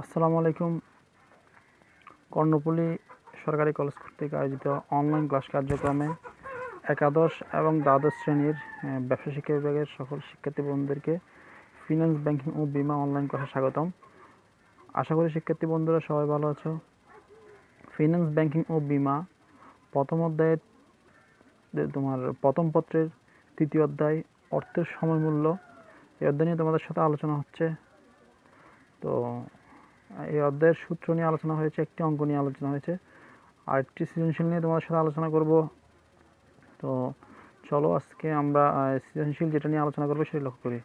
আসসালামু আলাইকুম। কর্ণফুলী সরকারি কলেজ কর্তৃক আয়োজিত অনলাইন ক্লাস কার্যক্রমে একাদশ এবং দ্বাদশ শ্রেণীর ব্যবসা শিক্ষা বিভাগের সকল শিক্ষার্থী বন্ধুদেরকে ফিন্যান্স ব্যাংকিং ও বিমা অনলাইন ক্লাসে স্বাগতম। আশা করি শিক্ষার্থী বন্ধুরা সবাই ভালো আছো। ফিন্যান্স ব্যাংকিং ও বিমা প্রথম অধ্যায়ের তোমার প্রথম পত্রের তৃতীয় অধ্যায় অর্থের সময় মূল্য, এই অধ্যায় নিয়ে তোমাদের সাথে আলোচনা হচ্ছে। তো এই অধ্যায়ের সূত্র নিয়ে আলোচনা হয়েছে, একটি অঙ্ক নিয়ে আলোচনা হয়েছে, আর একটি সৃজনশীল নিয়ে তোমাদের সাথে আলোচনা করব। তো চলো আজকে আমরা সৃজনশীল যেটা নিয়ে আলোচনা করবো সেটা লক্ষ্য করি।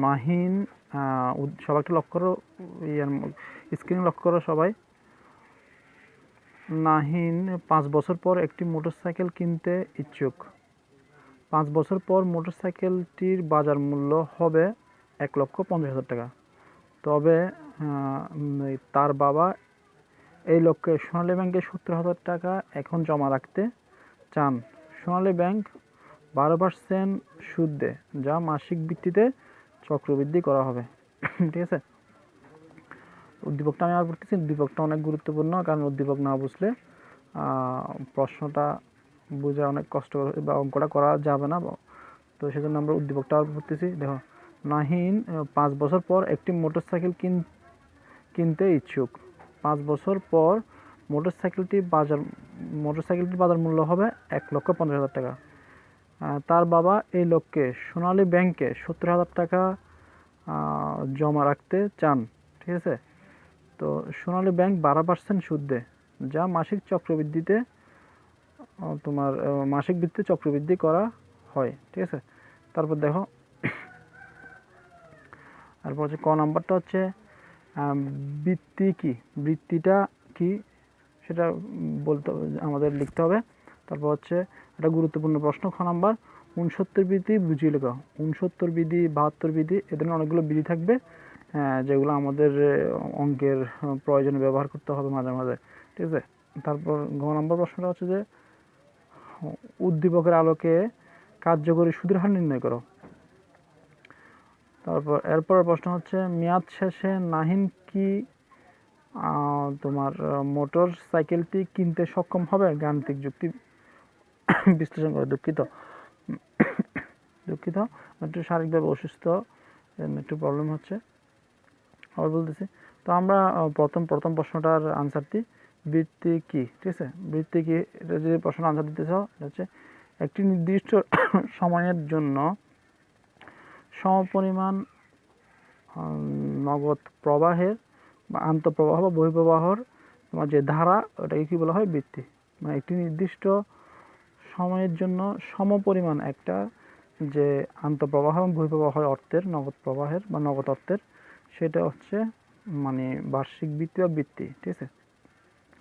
মাহিন, সবাই একটু লক্ষ্য করো, স্ক্রিন লক্ষ্য করো সবাই। নাহিন 5 বছর পর একটি মোটরসাইকেল কিনতে ইচ্ছুক। 5 বছর পর মোটরসাইকেলটির বাজার মূল্য হবে 1,50,000 টাকা। তবে তার বাবা এই লক্ষ্যে সোনালী ব্যাংকে 70,000 টাকা এখন জমা রাখতে চান। সোনালী ব্যাংক 12% সুদ দেয়, যা মাসিক ভিত্তিতে চক্রবৃদ্ধি করা হবে। ঠিক আছে, উদ্দীপকটা আমি আর পড়তেছি। উদ্দীপকটা অনেক গুরুত্বপূর্ণ, কারণ উদ্দীপক না বুঝলে প্রশ্নটা বোঝা অনেক কষ্ট বা অঙ্কটা করা যাবে না। তো সেজন্য আমরা উদ্দীপকটা আর পড়তেছি। দেখো, নাহিন 5 বছর পর একটি মোটরসাইকেল কিনতে ইচ্ছুক। 5 বছর পর মোটরসাইকেলটির বাজার মূল্য হবে 1,50,000 টাকা। তার বাবা এই লক্ষ্যে সোনালী ব্যাংকে 70,000 টাকা জমা রাখতে চান। ঠিক আছে, তো সোনালী ব্যাংক 12% সুদ দেয়, যা মাসিক চক্রবৃদ্ধিতে মাসিক ভিত্তিতে চক্রবৃদ্ধি করা হয়। ঠিক আছে, তারপর দেখো, তারপর হচ্ছে ক নাম্বারটা হচ্ছে বৃত্তি কি, বৃত্তিটা কি সেটা আমাদের লিখতে হবে। তারপর হচ্ছে একটা গুরুত্বপূর্ণ প্রশ্ন, খ নাম্বার 69 বিধি বুঝিয়ে লেখো। 69 বিধি, 72 বিধি, এ ধরনের অনেকগুলো বিধি থাকবে যেগুলো আমাদের অঙ্কের প্রয়োজনে ব্যবহার করতে হবে মাঝে মাঝে। ঠিক আছে, তারপর ঘ নম্বর প্রশ্নটা হচ্ছে যে উদ্দীপকের আলোকে কার্যকরী সুদের হার নির্ণয় করো। তারপর এরপরের প্রশ্ন হচ্ছে মেয়াদ শেষে নাহিন কি মোটর সাইকেলটি কিনতে সক্ষম হবে? গাণিতিক যুক্তি বিশ্লেষণ করে। দুঃখিত, একটু শারীরিকভাবে অসুস্থ, একটু প্রবলেম হচ্ছে। আবার বলতেছি, তো আমরা প্রথম প্রশ্নটার আনসার দিই, বৃত্তি কি। ঠিক আছে, বৃত্তি কি, এটা যদি প্রশ্ন আনসার দিতে চাও, এটা হচ্ছে একটি নির্দিষ্ট সময়ের জন্য সমপরিমাণ নগদ প্রবাহের বা আন্তঃপ্রবাহ বা বহিঃপ্রবাহর তোমার যে ধারা, ওটাকে কি বলা হয়? বৃত্তি। মানে একটি নির্দিষ্ট সময়ের জন্য সমপরিমাণ একটা যে আন্তঃপ্রবাহ এবং বহিঃপ্রবাহ হয় অর্থের, নগদ প্রবাহের বা নগদ অর্থের, সেটা হচ্ছে মানে বার্ষিক বৃত্তি বা বৃত্তি। ঠিক আছে,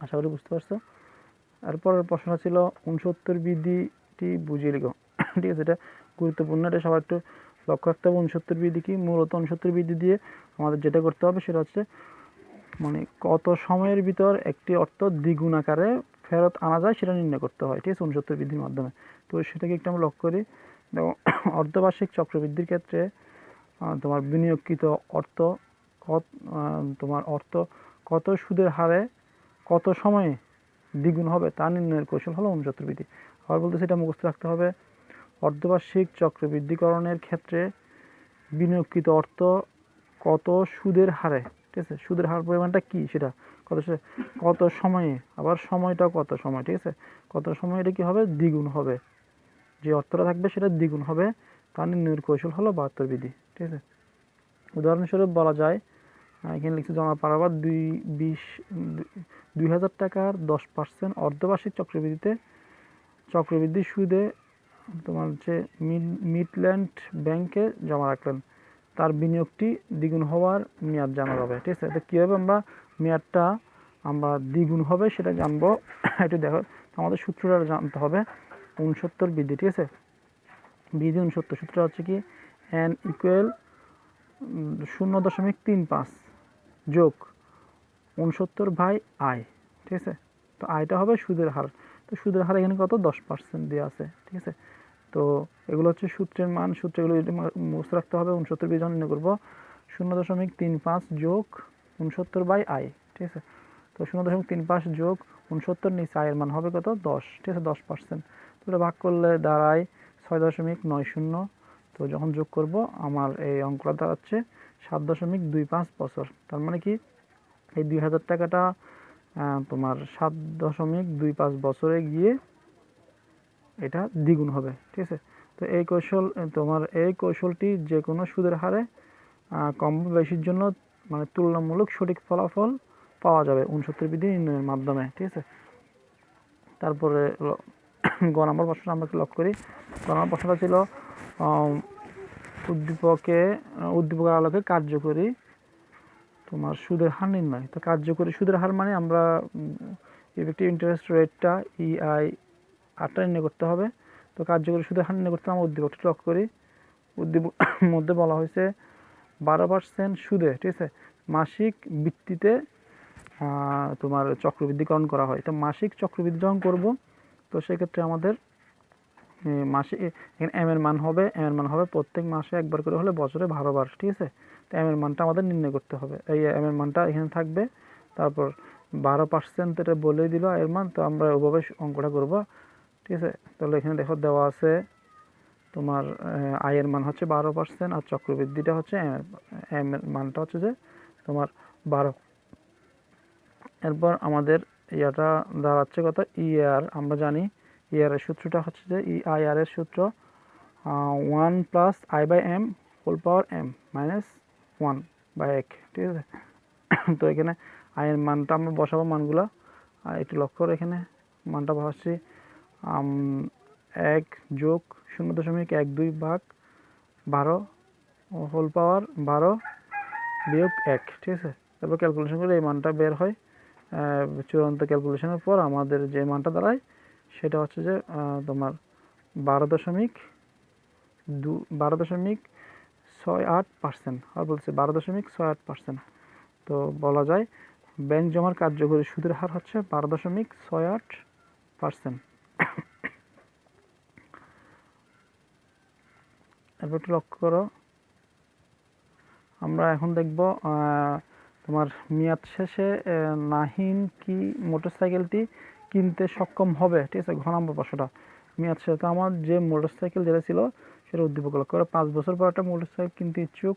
আশা করি বুঝতে পারছো। এরপরের প্রশ্নটা ছিল 69 বিধিটি বুঝিয়ে লিখো। ঠিক আছে, এটা গুরুত্বপূর্ণ, এটা সবার একটু লক্ষ্য রাখতে হবে। 69 বিধি কি? মূলত 69 বিধি দিয়ে আমাদের যেটা করতে হবে সেটা হচ্ছে মানে কত সময়ের ভিতর একটি অর্থ দ্বিগুণ আকারে ফেরত আনা যায় সেটা নির্ণয় করতে হয়। ঠিক আছে, 69 বিধির মাধ্যমে। তো সেটাকে একটু আমরা লক্ষ্য করি। দেখো, অর্ধবার্ষিক চক্রবৃদ্ধির ক্ষেত্রে তোমার বিনিয়োগকৃত অর্থ কত সুদের হারে কত সময়ে দ্বিগুণ হবে তা নির্ণয়ের কৌশল হলো 69 বিধি। আবার বলতে সেটা মুখস্থ রাখতে হবে। অর্ধবার্ষিক চক্রবৃদ্ধিকরণের ক্ষেত্রে বিনিয়োগকৃত অর্থ কত সুদের হারে, ঠিক আছে, সুদের হার পরিমাণটা কি সেটা কত সময়ে, আবার সময়টা কত সময়, ঠিক আছে, কত সময় এটা কি হবে? দ্বিগুণ হবে, যে অর্থটা থাকবে সেটা দ্বিগুণ হবে, তা নির্ণয়ের কৌশল হলো 72 বিধি। ঠিক আছে, উদাহরণস্বরূপ বলা যায়, এখানে লিখছি জমা পারাবার 2,000 টাকার 10% অর্ধবার্ষিক চক্রবৃদ্ধি সুদে তোমার হচ্ছে মিডল্যান্ড ব্যাংকে জমা রাখলেন। তার বিনিয়োগটি দ্বিগুণ হওয়ার মেয়াদ জানা যাবে। ঠিক আছে, তো কীভাবে আমরা মেয়াদটা দ্বিগুণ হবে সেটা জানবো। একটু দেখো, আমাদের সূত্রটা জানতে হবে। 69 বিধি, ঠিক আছে, বিধি 69 সূত্র হচ্ছে কি, n = 0.35 যোগ 69/আয়, ঠিক আছে। তো আয়টা হবে সুদের হার। তো সুদের হার এখানে কত, 10% দেওয়া আছে, ঠিক আছে। তো এগুলো হচ্ছে সূত্রের মান, সূত্রগুলো মুখস্থ রাখতে হবে। 69 যখন নির্ণয় করবো, 0.35 যোগ 69/আয়, ঠিক আছে। তো 0.35 যোগ 69 নিচে আয়ের মান হবে কত, 10, ঠিক আছে, 10%। তো এটা ভাগ করলে দাঁড়ায় 6.90। তো যখন যোগ করব আমার এই অঙ্কটা দাঁড়াচ্ছে 7.25 বছর। তার মানে কি, এই 2000 টাকাটা তোমার 7.25 বছরে গিয়ে এটা দ্বিগুণ হবে, ঠিক আছে। তো এই কৌশলটি যে কোনো সুদের হারে কম বা বেশির জন্য মানে তুলনামূলক সঠিক ফলাফল পাওয়া যাবে 69 বিধি নির্ণয়ের মাধ্যমে, ঠিক আছে। তারপরে গ নম্বর প্রশ্নটা আমরা লক্ষ্য করি। গ নম্বর প্রশ্নটা ছিল উদ্দীপকের আলোকে কার্যকরী তোমার সুদের হার নির্ণয়। তো কার্যকরী সুদের হার মানে আমরা ইফেক্টিভ ইন্টারেস্ট রেটটা EI আরটা নির্ণয় করতে হবে। তো কার্যকরী সুদের হার নির্ণয় করতে আমরা উদ্দীপকটা লক্ষ্য করি। উদ্দীপক মধ্যে বলা হয়েছে 12% সুদে, ঠিক আছে, মাসিক ভিত্তিতে তোমার চক্রবৃদ্ধিকরণ করা হয়। তো মাসিক চক্রবৃদ্ধি যখন করব, তো সেক্ষেত্রে আমাদের মাসে এখানে এম এর মান হবে প্রত্যেক মাসে একবার করে হলে বছরে 12 বার, ঠিক আছে। তো এম এর মানটা আমাদের নির্ণয় করতে হবে। এই এম এর মানটা এখানে থাকবে। তারপর 12% এটা বলে দিল এর মান। তো আমরা ওভাবে অঙ্কটা করব, ঠিক আছে। তাহলে এখানে দেখো দেওয়া আছে তোমার আয়ের মান হচ্ছে 12% আর চক্রবৃদ্ধিটা হচ্ছে এম এর মানটা হচ্ছে যে তোমার 12। এরপর আমাদের ইয়াটা দাঁড়াচ্ছে কত, EAR। আমরা জানি EAR এর সূত্রটা হচ্ছে যে EIR এর সূত্র 1 + I/m হোল পাওয়ার m মাইনাস 1/1, ঠিক আছে। তো এখানে আয়ের মানটা আমরা বসাবো, মানগুলা একটু লক্ষ্য করে এখানে মানটা বসাচ্ছি 1 যোগ 0.12 ভাগ 12 হোল পাওয়ার 12 বিয়োগ 1, ঠিক আছে। তারপর ক্যালকুলেশন করে এই মানটা বের হয়। চূড়ান্ত ক্যালকুলেশনের পর আমাদের যে মানটা দাঁড়ায় সেটা হচ্ছে যে তোমার 12.68%। আর বলছে 12.68%। তো বলা যায় ব্যাংক জমার কার্যকরী সুদের হার হচ্ছে 12.68%। এরপর একটু লক্ষ্য করো, আমরা এখন দেখব তোমার মেয়াদ শেষে নাহিন কি মোটরসাইকেলটি কিনতে সক্ষম হবে, ঠিক আছে। ঘ নম্বর প্রশ্নটা মেয়াদ শেষে। তো আমার যে মোটরসাইকেল যেটা ছিল সেটা উদ্দীপক লক্ষ্য করে 5 বছর পর একটা মোটরসাইকেল কিনতে ইচ্ছুক।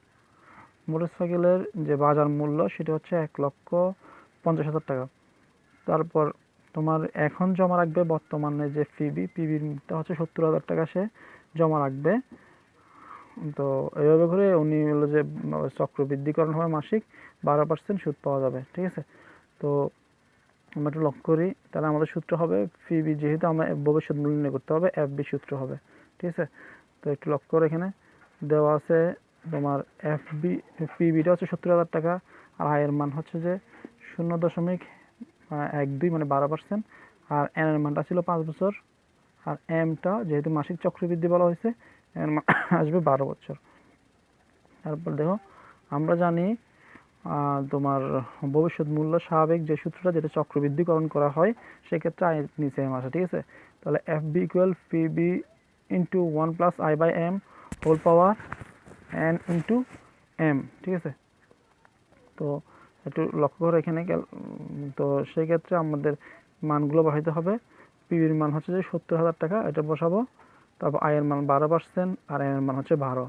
মোটরসাইকেলের যে বাজার মূল্য সেটা হচ্ছে 1,50,000 টাকা। তারপর তোমার এখন জমা রাখবে বর্তমানে যে পিবিটা হচ্ছে 70,000 টাকা সে জমা রাখবে। তো এইভাবে করে উনি হলো যে চক্রবৃদ্ধিকরণ হবে, মাসিক 12% সুদ পাওয়া যাবে, ঠিক আছে। তো আমরা একটু লক্ষ্য করি, তাহলে আমাদের সূত্র হবে পিবি, যেহেতু আমরা ভবিষ্যৎ মূল্য নির্ণয় করতে হবে, FB সূত্র হবে, ঠিক আছে। তো একটু লক্ষ্য করে এখানে দেওয়া আছে তোমার পিবিটা হচ্ছে 70,000 টাকা আর আয়ের মান হচ্ছে যে 0.12 মানে 12%। আর এন এর মানটা ছিল 5 বছর। আর এমটা যেহেতু মাসিক চক্রবৃদ্ধি বলা হয়েছে এর মান আসবে 12 বছর। তারপর দেখো আমরা জানি তোমার ভবিষ্যৎ মূল্য স্বাভাবিক যে সূত্রটা, যেটা চক্রবৃদ্ধিকরণ করা হয় সেক্ষেত্রে আয়ের নিচে এম আসে, ঠিক আছে। তাহলে FB = PB × 1 + I/m whole power n × m, ঠিক আছে। তো একটু লক্ষ্য করে এখানে তো সেই ক্ষেত্রে আমাদের মানগুলো বসাইতে হবে। পিবির মান হচ্ছে যে 70,000 টাকা, এটা বসাবো। তারপর আয়ের মান 12% আর এন এর মান হচ্ছে 12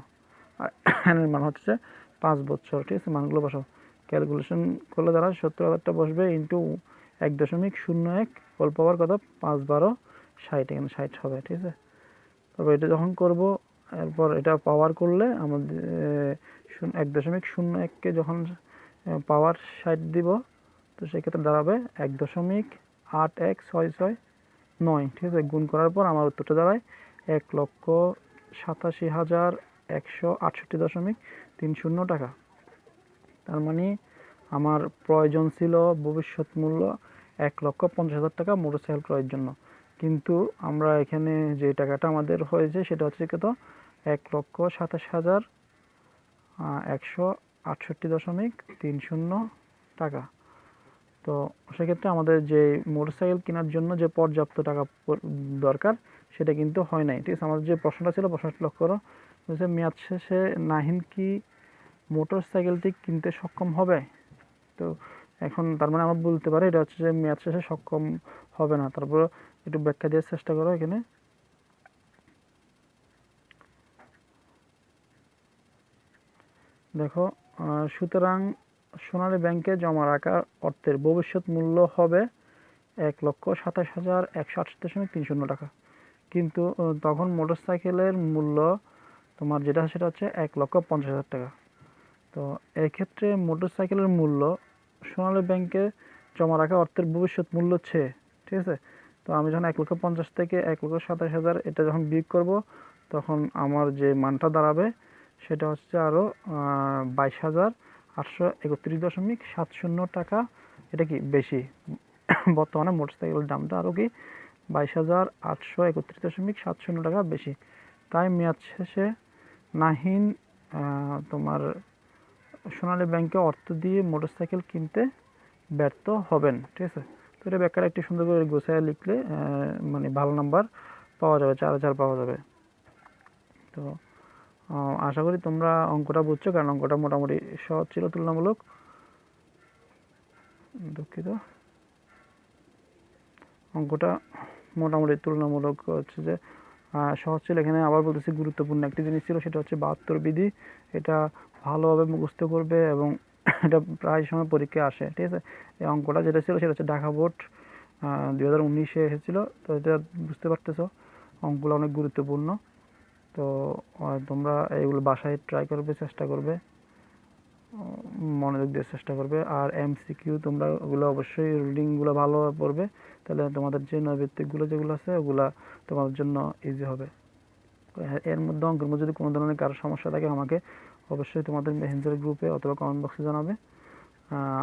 আর এন এর মান হচ্ছে 5 বছর, ঠিক আছে। মানগুলো বসাবো, ক্যালকুলেশন করলে দ্বারা 70,000টা বসবে ইন্টু 1.01 হোল পাওয়ার কত 5 12 60, এখানে 60 হবে, ঠিক আছে। তারপর এটা যখন করব এরপর এটা পাওয়ার করলে আমাদের 1.01কে যখন পাওয়ার 60 দিব, তো সেক্ষেত্রে দাঁড়াবে 1.816669, ঠিক আছে। গুণ করার পর আমার উত্তরটা দাঁড়ায় 1,87,168.30 টাকা। তার মানে আমার প্রয়োজন ছিল ভবিষ্যৎ মূল্য 1,50,000 টাকা মোটরসাইকেল ক্রয়ের জন্য, কিন্তু আমরা এখানে যে টাকাটা আমাদের হয়েছে সেটা হচ্ছে কত 1,27,168.30 টাকা। তো সেক্ষেত্রে আমাদের যে মোটরসাইকেল কেনার জন্য যে পর্যাপ্ত টাকা দরকার সেটা কিন্তু হয় নাই। ঠিক আছে, আমাদের যে প্রশ্নটা ছিল প্রশ্নটা লক্ষ্য করো, বলছে মেয়াদ শেষে নাহিন কি মোটরসাইকেলটি কিনতে সক্ষম হবে। তো এখন তার মানে আমরা বলতে পারি এটা হচ্ছে যে মেয়াদ শেষে সক্ষম হবে না। তারপর একটু ব্যাখ্যা দেওয়ার চেষ্টা করো এখানে। দেখো, সুতরাং সোনালী ব্যাংকে জমা রাখা অর্থের ভবিষ্যৎ মূল্য হবে ১,২৭,১৬৮.৩০ টাকা। কিন্তু তখন মোটরসাইকেলের মূল্য তোমার যেটা সেটা হচ্ছে ১,৫০,০০০ টাকা। তো এক্ষেত্রে মোটরসাইকেলের মূল্য সোনালী ব্যাংকে জমা রাখা অর্থের ভবিষ্যৎ মূল্য হচ্ছে, ঠিক আছে। তো আমি যখন ১,৫০,০০০ থেকে ১,২৭,০০০ এটা যখন বিয়োগ করব তখন আমার যে মানটা দাঁড়াবে সেটা হচ্ছে আরও ২২,৮৩১.৭০ টাকা। এটা কি বেশি, বর্তমানে মোটরসাইকেলের দামটা আরও কি ২২,৮৩১.৭০ টাকা বেশি। তাই মেয়াদ শেষে নাহিন তোমার সোনালী ব্যাংকে অর্থ দিয়ে মোটরসাইকেল কিনতে ব্যর্থ হবেন, ঠিক আছে। তো এটা ব্যাখ্যাটা একটু সুন্দর করে গোছায় লিখলে মানে ভালো নাম্বার পাওয়া যাবে, ৪,০০০ পাওয়া যাবে। তো আশা করি তোমরা অঙ্কটা বুঝছো, কারণ অঙ্কটা মোটামুটি সহজ ছিল তুলনামূলক। দুঃখিত, অঙ্কটা মোটামুটি তুলনামূলক হচ্ছে যে সহজ ছিল। এখানে আবার বলতেছি গুরুত্বপূর্ণ একটি জিনিস ছিল, সেটা হচ্ছে ৭২ বিধি। এটা ভালোভাবে মুখস্থ করবে এবং এটা প্রায় সময় পরীক্ষায় আসে, ঠিক আছে। এই অঙ্কটা যেটা ছিল সেটা হচ্ছে ঢাকা বোর্ড ২০১৯-এ এসেছিলো। তো এটা বুঝতে পারতেছো অঙ্কগুলো অনেক গুরুত্বপূর্ণ। তো তোমরা এইগুলো বাসায় ট্রাই করবে, চেষ্টা করবে, মনোযোগ দিয়ে চেষ্টা করবে। আর এমসিকিউ তোমরা ওগুলো অবশ্যই রিডিংগুলো ভালোভাবে পড়বে, তাহলে তোমাদের যে নৈর্ব্যক্তিকগুলো যেগুলো আছে ওগুলা তোমাদের জন্য ইজি হবে। এর মধ্যে অঙ্কের মধ্যে যদি কোনো ধরনের কারো সমস্যা থাকে আমাকে অবশ্যই তোমাদের মেসেঞ্জার গ্রুপে অথবা কমেন্ট বক্সে জানাবে।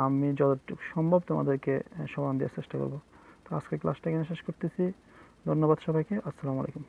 আমি যতটুকু সম্ভব তোমাদেরকে সমাধান দেওয়ার চেষ্টা করব। তো আজকে ক্লাসটা এখানে শেষ করতেছি। ধন্যবাদ সবাইকে। আসসালামু আলাইকুম।